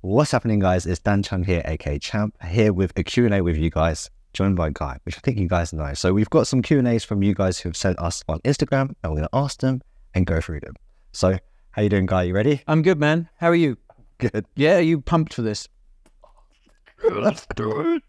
What's happening, guys? It's Dan Chung here, aka Champ, here with a Q&A with you guys, joined by Guy, which I think you guys know. So we've got some Q&As from you guys who have sent us on Instagram, and we're going to ask them and go through them. So how you doing, Guy? You ready? I'm good, man. How are you? Good. Yeah, are you pumped for this? Let's do it.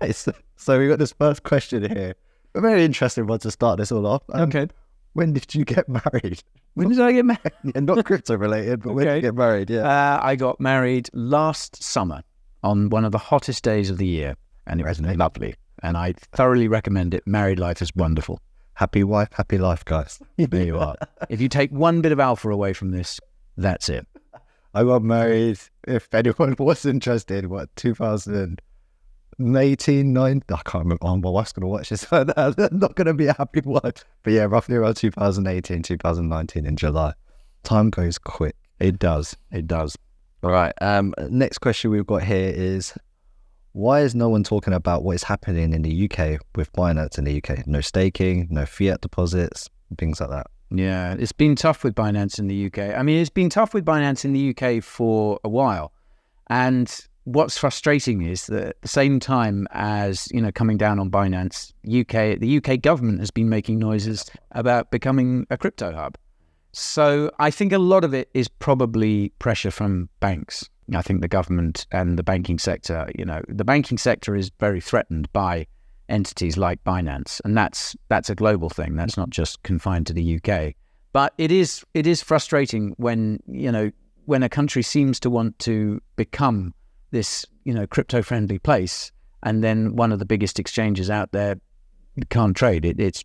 Right, so we got this first question here. A very interesting one to start this all off. Okay. When did you get married? When did I get married? Yeah, not crypto related, but when did you get married? Yeah. I got married last summer on one of the hottest days of the year, and it was lovely. And I thoroughly recommend it. Married life is wonderful. Happy wife, happy life, guys. There you are. If you take one bit of alpha away from this, that's it. I got married, if anyone was interested, 2018, 9? I can't remember. Oh, my wife's going to watch this. So I'm not going to be a happy wife. But yeah, roughly around 2018, 2019 in July. Time goes quick. It does. It does. All right. Next question we've got here is, why is no one talking about what is happening in the UK with Binance in the UK? No staking, no fiat deposits, things like that. Yeah, it's been tough with Binance in the UK. I mean, it's been tough with Binance in the UK for a while. And what's frustrating is that at the same time as, coming down on Binance, the UK government has been making noises about becoming a crypto hub. So I think a lot of it is probably pressure from banks. I think the government and the banking sector, the banking sector is very threatened by entities like Binance, and that's a global thing. That's not just confined to the UK. But it is frustrating when a country seems to want to become this crypto friendly place, and then one of the biggest exchanges out there can't trade. It's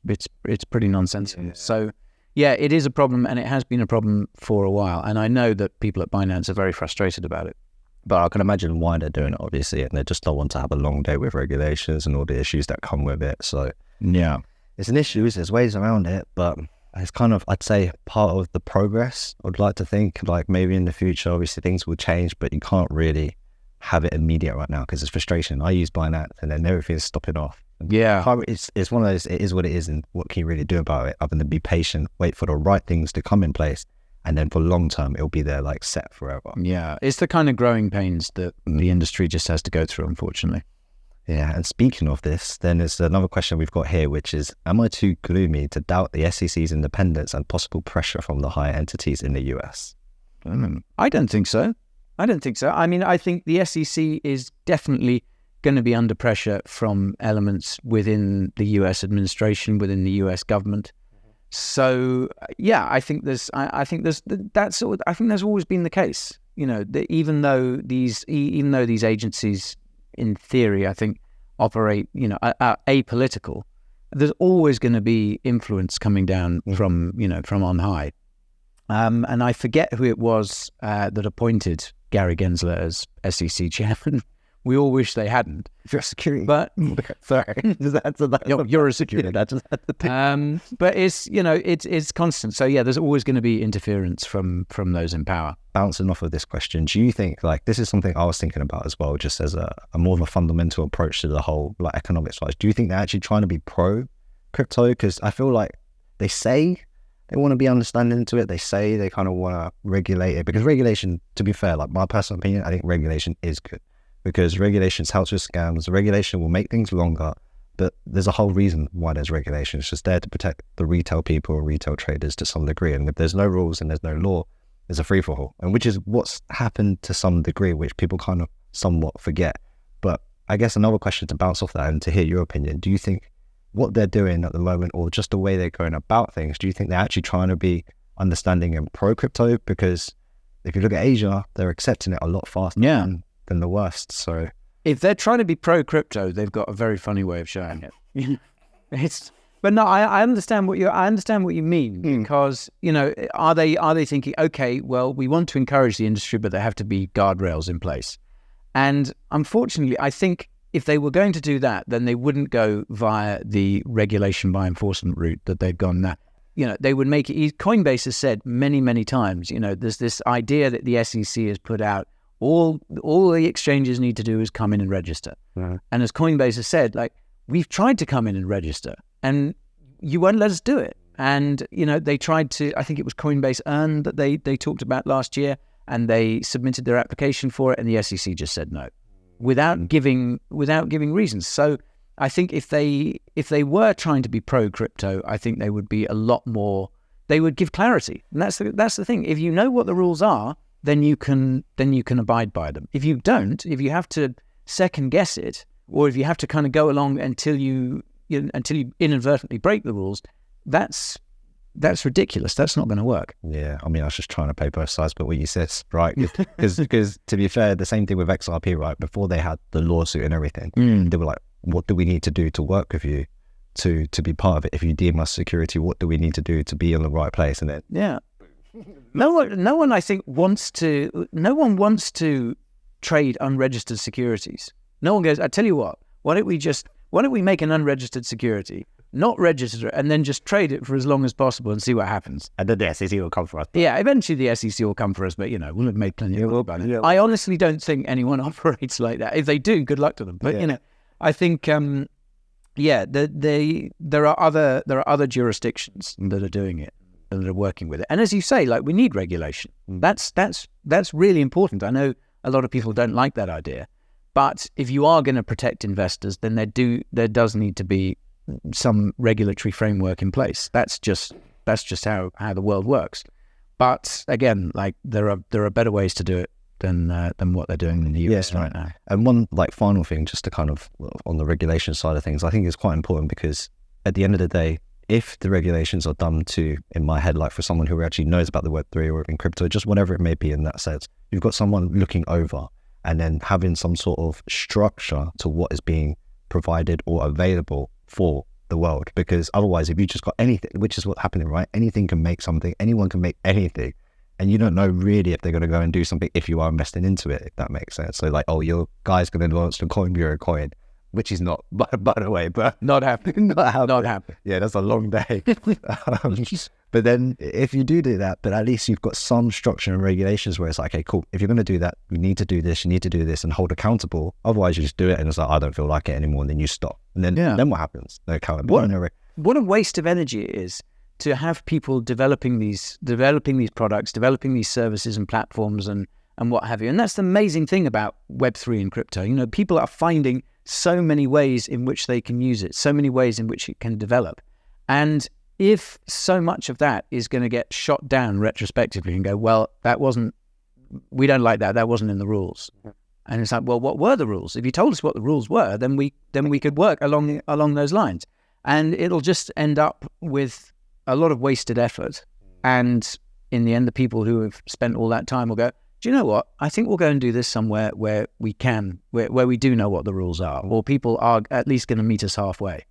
pretty nonsensical. Yeah. So yeah, it is a problem, and it has been a problem for a while. And I know that people at Binance are very frustrated about it. But I can imagine why they're doing it, obviously, and they just don't want to have a long day with regulations and all the issues that come with it. So yeah, it's an issue. There's ways around it, but it's kind of, I'd say, part of the progress. I'd like to think, like, maybe in the future, obviously things will change, but you can't really have it immediate right now because it's frustration. I use Binance and then everything's stopping off. Yeah, it's one of those. It is what it is, and what can you really do about it other than be patient, wait for the right things to come in place. And then for long term, it'll be there, like, set forever. Yeah, it's the kind of growing pains that the industry just has to go through, unfortunately. Yeah, and speaking of this, then there's another question we've got here, which is, am I too gloomy to doubt the SEC's independence and possible pressure from the higher entities in the US? I don't think so. I mean, I think the SEC is definitely going to be under pressure from elements within the US administration, within the US government. So yeah, I think there's always been the case. Even though these agencies, in theory, I think operate, are apolitical, there's always going to be influence coming down from on high. And I forget who it was that appointed Gary Gensler as SEC chairman. We all wish they hadn't. You're a security, but sorry, you're a security. But it's constant. So yeah, there's always going to be interference from those in power. Bouncing off of this question, do you think, like, this is something I was thinking about as well, just as a more of a fundamental approach to the whole, like, economics wise? Do you think they're actually trying to be pro crypto? Because I feel like they say they want to be understanding to it. They say they kind of want to regulate it, because regulation, to be fair, like, my personal opinion, I think regulation is good. Because regulations helps with scams. Regulation will make things longer, but there's a whole reason why there's regulation. It's just there to protect the retail people or retail traders to some degree. And if there's no rules and there's no law, there's a free-for-all. And which is what's happened to some degree, which people kind of somewhat forget. But I guess another question to bounce off that and to hear your opinion, do you think what they're doing at the moment, or just the way they're going about things, do you think they're actually trying to be understanding and pro-crypto? Because if you look at Asia, they're accepting it a lot faster. Yeah. Than the West. So if they're trying to be pro crypto, they've got a very funny way of showing it. But no, I understand what you mean, because are they thinking, okay, well, we want to encourage the industry, but there have to be guardrails in place. And unfortunately, I think if they were going to do that, then they wouldn't go via the regulation by enforcement route that they've gone now. They would make it. Coinbase has said many, many times, there's this idea that the SEC has put out. All the exchanges need to do is come in and register. And as Coinbase has said, like, we've tried to come in and register and you won't let us do it. And, they tried to, I think it was Coinbase Earn that they talked about last year. and they submitted their application for it, and the SEC just said no, without giving reasons. So I think if they were trying to be pro crypto, I think they would be a lot more. They would give clarity, and that's the thing. If you know what the rules are, then you can abide by them. If you don't, if you have to second guess it, or if you have to kind of go along until you inadvertently break the rules, that's ridiculous. That's not going to work. Yeah, I mean, I was just trying to play both sides, but what you said, right? Because to be fair, the same thing with XRP, right? Before they had the lawsuit and everything, they were like, what do we need to do to work with you to be part of it? If you deem us security, what do we need to do to be in the right place? And then no one I think wants to trade unregistered securities. No one goes, I tell you what, why don't we make an unregistered security, not register it, and then just trade it for as long as possible and see what happens. And then the SEC will come for us. Yeah, eventually the SEC will come for us, but we'll have made plenty of money. Yeah. I honestly don't think anyone operates like that. If they do, good luck to them. But I think there are other jurisdictions that are doing it, that are working with it. And as you say, like, we need regulation. That's really important. I know a lot of people don't like that idea, but if you are going to protect investors, then there does need to be some regulatory framework in place. That's just how the world works. But again, like, there are better ways to do it than what they're doing in the US right now. And one final thing, just to kind of on the regulation side of things, I think it's quite important, because at the end of the day, if the regulations are done to, in my head, like for someone who actually knows about the Web3 or in crypto, just whatever it may be in that sense, you've got someone looking over and then having some sort of structure to what is being provided or available for the world. Because otherwise, if you just got anything, which is what's happening, right? Anything can make something, anyone can make anything. And you don't know really if they're going to go and do something if you are investing into it, if that makes sense. So like, oh, your guy's going to launch the Coin Bureau coin, which is not, by the way, but not happening. Not happening. Yeah, that's a long day. But then if you do that, but at least you've got some structure and regulations where it's like, okay, cool. If you're going to do that, you need to do this, you need to do this, and hold accountable. Otherwise, you just do it and it's like, I don't feel like it anymore. And then you stop. And then what happens? No accountability. What a waste of energy it is to have people developing these products, developing these services and platforms and what have you. And that's the amazing thing about Web3 and crypto. People are finding so many ways in which they can use it, so many ways in which it can develop. And if so much of that is going to get shot down retrospectively and go, well, we don't like that wasn't in the rules. And it's like, well, what were the rules? If you told us what the rules were, then we could work along those lines. And it'll just end up with a lot of wasted effort. And in the end, the people who have spent all that time will go, do you know what? I think we'll go and do this somewhere where we we do know what the rules are, or people are at least going to meet us halfway.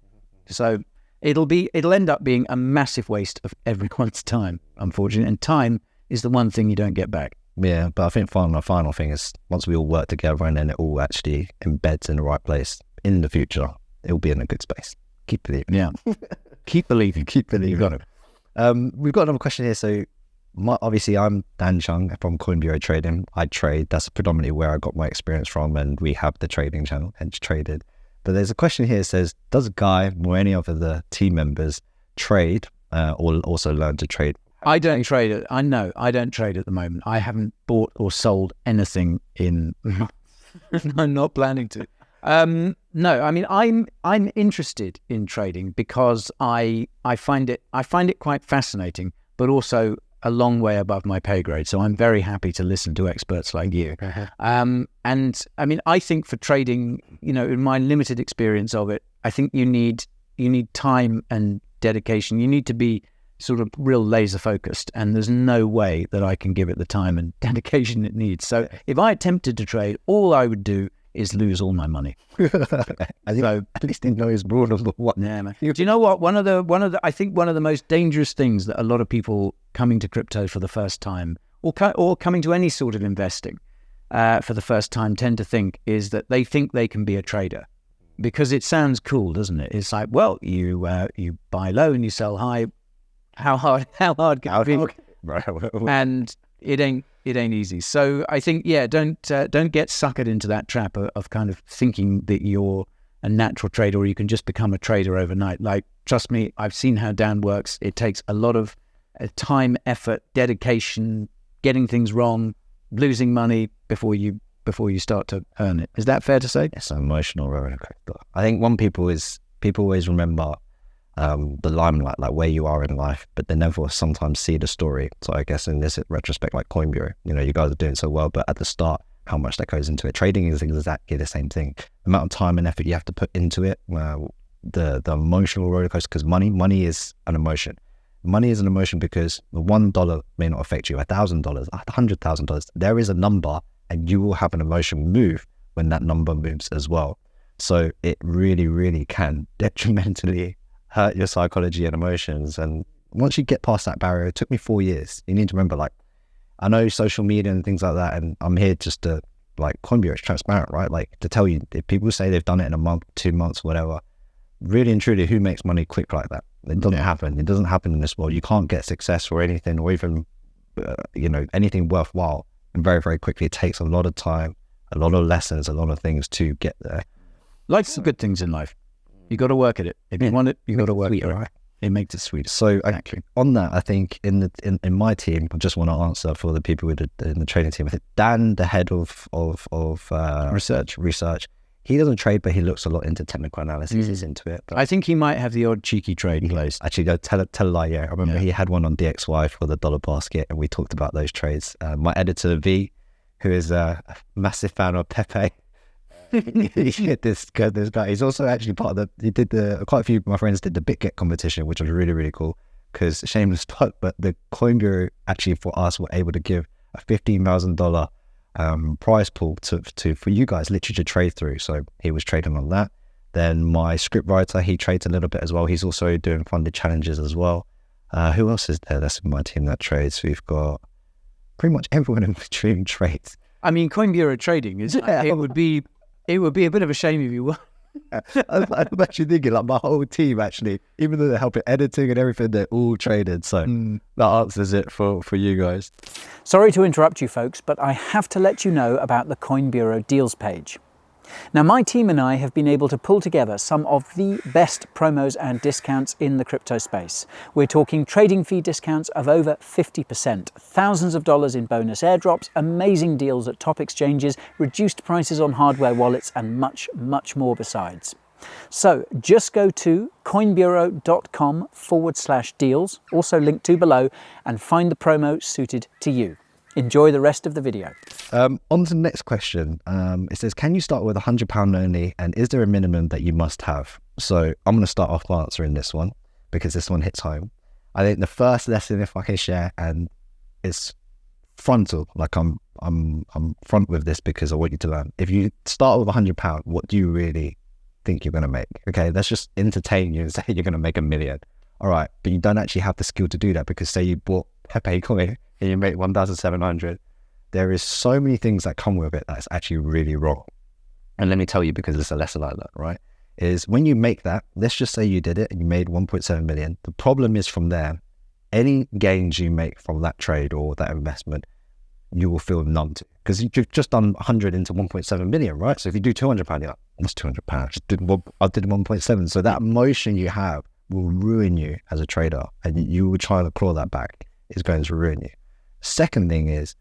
So it'll end up being a massive waste of everyone's time, unfortunately. And time is the one thing you don't get back. Yeah, but I think the final thing is, once we all work together and then it all actually embeds in the right place in the future, it'll be in a good space. Keep believing. Yeah. Keep believing. You got it. We've got another question here. So obviously I'm Dan Chung from Coin Bureau Trading. I trade. That's predominantly where I got my experience from, and we have the trading channel, hence Traded. But there's a question here that says, does Guy or any of the team members trade or also learn to trade? I don't trade it. I know I don't trade at the moment. I haven't bought or sold anything in. I'm not planning to. No, I mean, I'm interested in trading because I find it quite fascinating, but also a long way above my pay grade. So I'm very happy to listen to experts like you. And I mean, I think for trading, in my limited experience of it, I think you need time and dedication. You need to be sort of real laser focused, and there's no way that I can give it the time and dedication it needs. So if I attempted to trade, all I would do is lose all my money. At least he knows broad of what. Yeah, man. Do you know what? I think one of the most dangerous things that a lot of people coming to crypto for the first time, or coming to any sort of investing for the first time, tend to think is that they think they can be a trader, because it sounds cool, doesn't it? It's like, well, you buy low and you sell high. How hard can it be? Right. And it ain't easy. So I think, don't get suckered into that trap of kind of thinking that you're a natural trader or you can just become a trader overnight. Like, trust me, I've seen how Dan works. It takes a lot of time, effort, dedication, getting things wrong, losing money before you start to earn it. Is that fair to say? It's an emotional roller coaster. I think people always remember the limelight, like where you are in life, but they never sometimes see the story. So I guess in this retrospect, like Coin Bureau, you guys are doing so well, but at the start, how much that goes into it. Trading is exactly the same thing. The amount of time and effort you have to put into it, the emotional roller coaster, because money is an emotion. Money is an emotion because the $1 may not affect you, $1,000, $100,000. There is a number, and you will have an emotion move when that number moves as well. So it really, really can detrimentally hurt your psychology and emotions. And once you get past that barrier, it took me 4 years. You need to remember, like, I know social media and things like that, and I'm here just to, like, Coin Bureau is transparent, right? Like, to tell you, if people say they've done it in a month, 2 months, whatever, really and truly, who makes money quick like that? It doesn't happen. It doesn't happen in this world. You can't get success or anything, or even, anything worthwhile. And very, very quickly, it takes a lot of time, a lot of lessons, a lot of things to get there. Life's the good things in life. You got to work at it. If you want it, you got to work at it. Right? It makes it sweet. So exactly. On that, I think in my team, I just want to answer for the people in the trading team. I think Dan, the head of research, he doesn't trade, but he looks a lot into technical analysis. He's into it. But I think he might have the odd cheeky trade in place. Actually, tell a lie. Yeah, I remember he had one on DXY for the dollar basket, and we talked about those trades. My editor V, who is a massive fan of Pepe. this guy, he's also actually part of quite a few of my friends did the BitGet competition, which was really, really cool, because shameless plug, but the Coin Bureau actually for us were able to give a $15,000 prize pool for you guys literally to trade through. So he was trading on that. Then my script writer, he trades a little bit as well. He's also doing funded challenges as well. Who else is there that's in my team that trades? We've got pretty much everyone in the team trades. I mean, Coin Bureau trading is it would be a bit of a shame if you were. I'm actually thinking, like, my whole team, actually, even though they're helping editing and everything, they're all traded. So that answers it for you guys. Sorry to interrupt you folks, but I have to let you know about the Coin Bureau deals page. Now, my team and I have been able to pull together some of the best promos and discounts in the crypto space. We're talking trading fee discounts of over 50%, thousands of dollars in bonus airdrops, amazing deals at top exchanges, reduced prices on hardware wallets, and much, much more besides. So just go to coinbureau.com/deals, also linked to below, and find the promo suited to you. Enjoy the rest of the video. On to the next question. It says, can you start with £100 only, and is there a minimum that you must have? So I'm going to start off answering this one because this one hits home. I think the first lesson, if I can share, and it's frontal, like I'm front with this because I want you to learn. If you start with £100, what do you really think you're going to make? Okay, let's just entertain you and say you're going to make $1 million. All right, but you don't actually have the skill to do that, because say you bought Pepe coin and you make 1,700, there is so many things that come with it that's actually really wrong. And let me tell you, because it's a lesson like that, right? Is when you make that, let's just say you did it and you made 1.7 million. The problem is from there, any gains you make from that trade or that investment, you will feel numb to, because you've just done 100 into 1.7 million, right? So if you do £200, you're like, that's £200. I did 1.7. So that emotion you have will ruin you as a trader, and you will try to claw that back. It's going to ruin you. Second thing is,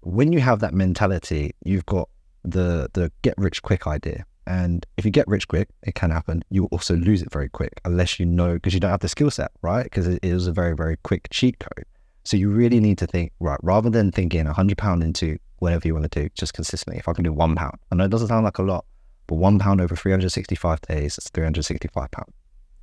when you have that mentality, you've got the get rich quick idea. And if you get rich quick, it can happen. You will also lose it very quick, unless you know, because you don't have the skill set, right? Because it is a very, very quick cheat code. So you really need to think, right, rather than thinking £100 into whatever you want to do, just consistently. If I can do £1, I know it doesn't sound like a lot, but £1 over 365 days, it's £365.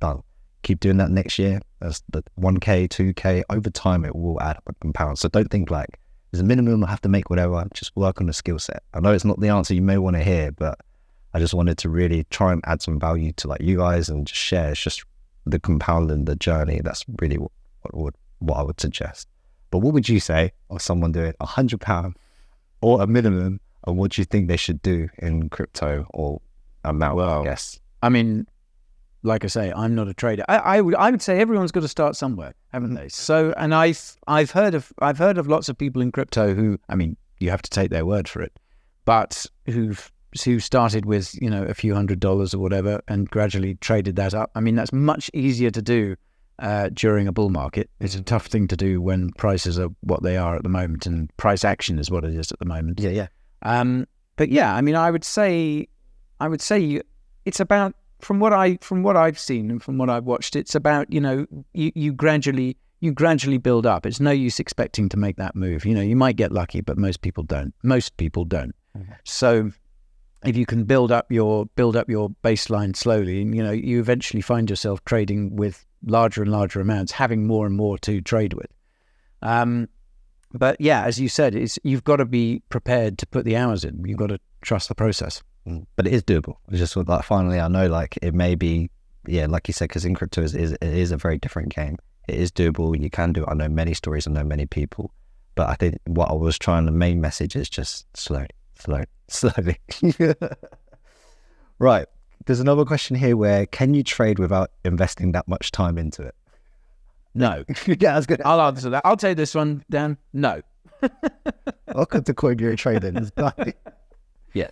Done. Keep doing that next year. That's the 1K, 2K. Over time, it will add up and compound. So don't think like there's a minimum, I have to make whatever. Just work on the skill set. I know it's not the answer you may want to hear, but I just wanted to really try and add some value to like you guys and just share. It's just the compounding, the journey. That's really what I would suggest. But what would you say of someone doing £100 or a minimum, and what do you think they should do in crypto or amount? Well, I guess. I mean, like I say, I'm not a trader. I would say everyone's got to start somewhere, haven't they? So, and I've heard of lots of people in crypto who, I mean, you have to take their word for it, but who started with, a few $100s or whatever and gradually traded that up. I mean, that's much easier to do during a bull market. It's a tough thing to do when prices are what they are at the moment, and price action is what it is at the moment. Yeah. But yeah, I mean, I would say it's about, from what I've seen and from what I've watched, it's about, you gradually build up. It's no use expecting to make that move. You might get lucky, but most people don't. Mm-hmm. So if you can build up your baseline slowly, and you eventually find yourself trading with larger and larger amounts, having more and more to trade with. But yeah, as you said, you've got to be prepared to put the hours in. You've got to trust the process. But it is doable. It's just like, finally, I know, like, it may be, yeah, like you said, because in crypto it is a very different game. It is doable. You can do it. I know many stories. I know many people. But I think what I was trying, the main message is just slowly. Right. There's another question here where, can you trade without investing that much time into it? No. Yeah, I was good. I'll answer that. I'll take this one, Dan. No. Welcome to Coin Bureau Trading. Yeah.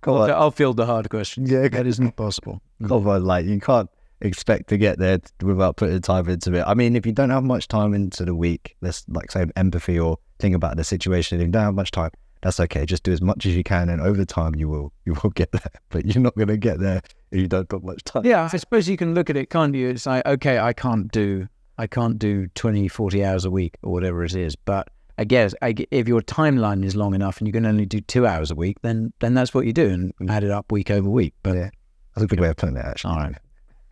I'll field the hard question. Yeah, that isn't possible. Come on, like, you can't expect to get there without putting time into it. I mean, if you don't have much time into the week, let's like say empathy or think about the situation. If you don't have much time, that's okay. Just do as much as you can, and over time you will get there. But you're not going to get there if you don't put much time. Yeah, I suppose you can look at it, can't you? It's like, okay, I can't do 20, 40 hours a week or whatever it is. But I guess if your timeline is long enough and you can only do 2 hours a week, then that's what you do, and add it up week over week. But yeah, that's a good way of putting it, actually. All right.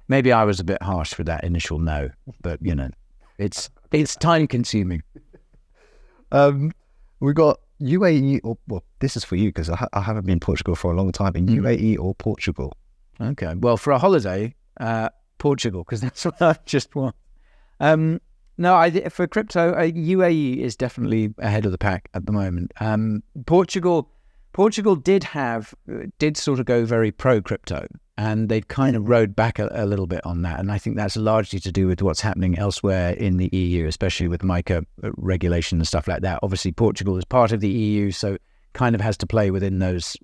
Maybe I was a bit harsh with that initial no, but it's time consuming. We got UAE, well, this is for you because I haven't been in Portugal for a long time. In UAE or Portugal? Okay, well, for a holiday, Portugal, because that's what I just want. No, for crypto, UAE is definitely ahead of the pack at the moment. Portugal did sort of go very pro crypto, and they've kind of rode back a little bit on that. And I think that's largely to do with what's happening elsewhere in the EU, especially with MiCA regulation and stuff like that. Obviously, Portugal is part of the EU, so kind of has to play within those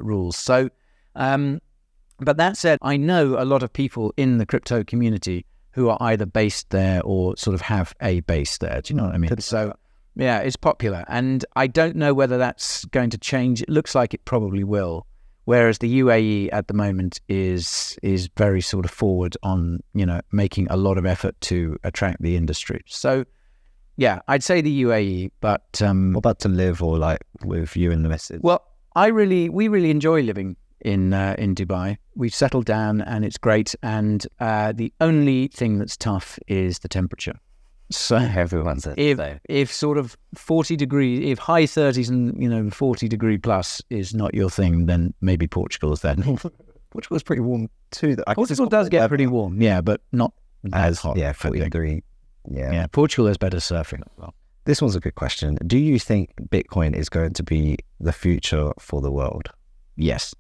rules. So, but that said, I know a lot of people in the crypto community who are either based there or sort of have a base there. Do you know what I mean? So, yeah, it's popular. And I don't know whether that's going to change. It looks like it probably will. Whereas the UAE at the moment is very sort of forward on, making a lot of effort to attract the industry. So, yeah, I'd say the UAE, but... what about to live or like with you and the missus? Well, we really enjoy living in Dubai. We've settled down and it's great. And the only thing that's tough is the temperature. So everyone's if sort of 40 degrees, if high 30s and 40 degree plus is not your thing, then maybe Portugal is then. Portugal's pretty warm too. Portugal does get pretty warm, yeah, but not as hot. Yeah, 40 degree. Yeah, Portugal has better surfing as well. This one's a good question. Do you think Bitcoin is going to be the future for the world? Yes.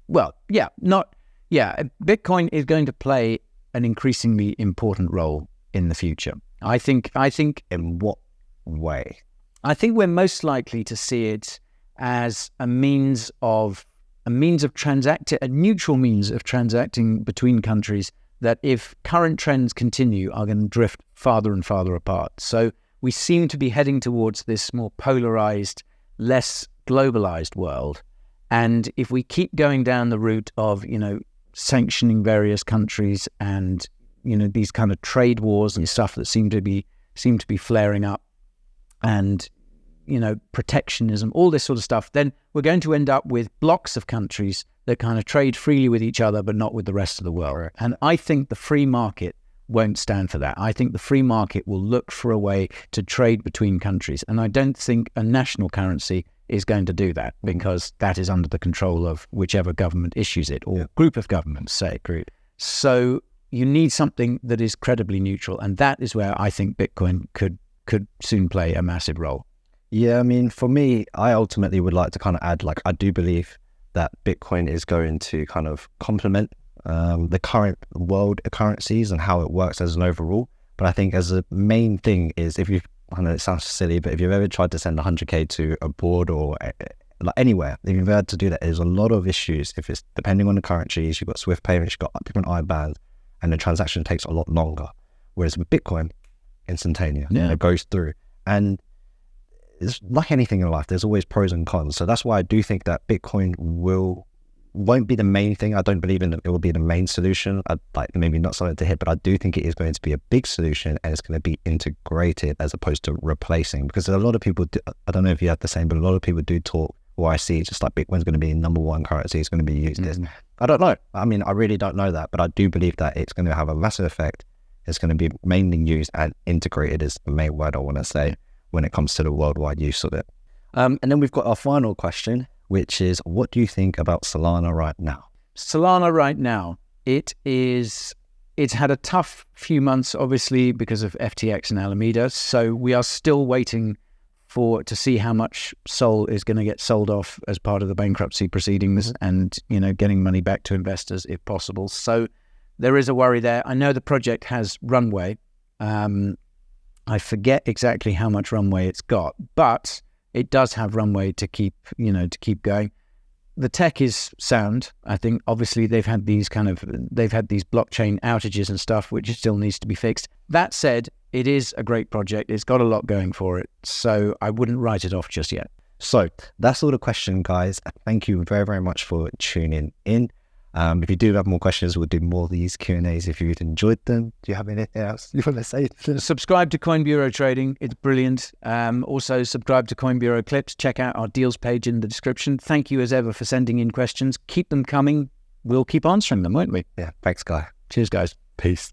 Well, Bitcoin is going to play an increasingly important role in the future. I think in what way? I think we're most likely to see it as a neutral means of transacting between countries that, if current trends continue, are going to drift farther and farther apart. So we seem to be heading towards this more polarized, less globalized world. And if we keep going down the route of, sanctioning various countries and these kind of trade wars and stuff that seem to be flaring up, and protectionism, all this sort of stuff, then we're going to end up with blocks of countries that kind of trade freely with each other but not with the rest of the world. Right. And I think the free market won't stand for that. I think the free market will look for a way to trade between countries, and I don't think a national currency is going to do that, because that is under the control of whichever government issues it, or group of governments, say. Agreed. So you need something that is credibly neutral, and that is where I think Bitcoin could soon play a massive role. Yeah, I mean, for me, I ultimately would like to kind of add, like, I do believe that Bitcoin is going to kind of complement the current world currencies and how it works as an overall. But I think as a main thing is, I know it sounds silly, but if you've ever tried to send 100K to abroad or like anywhere, if you've had to do that, there's a lot of issues. If it's depending on the currencies, you've got Swift payments, you've got different IBANs, and the transaction takes a lot longer. Whereas with Bitcoin, instantaneous. Yeah. It goes through. And it's like anything in life, there's always pros and cons. So that's why I do think that Bitcoin won't be the main thing. I don't believe it will be the main solution. Like maybe not something to hit, but I do think it is going to be a big solution, and it's going to be integrated as opposed to replacing. Because a lot of people, I don't know if you have the same, but a lot of people do talk, or I see just like Bitcoin's going to be number one currency, it's going to be used as. I don't know. I mean, I really don't know that, but I do believe that it's going to have a massive effect. It's going to be mainly used and integrated is the main word I want to say when it comes to the worldwide use of it. And then we've got our final question, which is, what do you think about Solana right now? Solana right now, it's had a tough few months, obviously, because of FTX and Alameda. So we are still waiting to see how much Sol is going to get sold off as part of the bankruptcy proceedings and, getting money back to investors if possible. So there is a worry there. I know the project has runway. I forget exactly how much runway it's got, but it does have runway to keep going. The tech is sound. I think obviously they've had these blockchain outages and stuff, which still needs to be fixed. That said, it is a great project. It's got a lot going for it. So I wouldn't write it off just yet. So that's all the question, guys. Thank you very, very much for tuning in. If you do have more questions, we'll do more of these Q&As if you've enjoyed them. Do you have anything else you want to say? Subscribe to Coin Bureau Trading. It's brilliant. Also, subscribe to Coin Bureau Clips. Check out our deals page in the description. Thank you as ever for sending in questions. Keep them coming. We'll keep answering them, won't we? Yeah. Thanks, guy. Cheers, guys. Peace.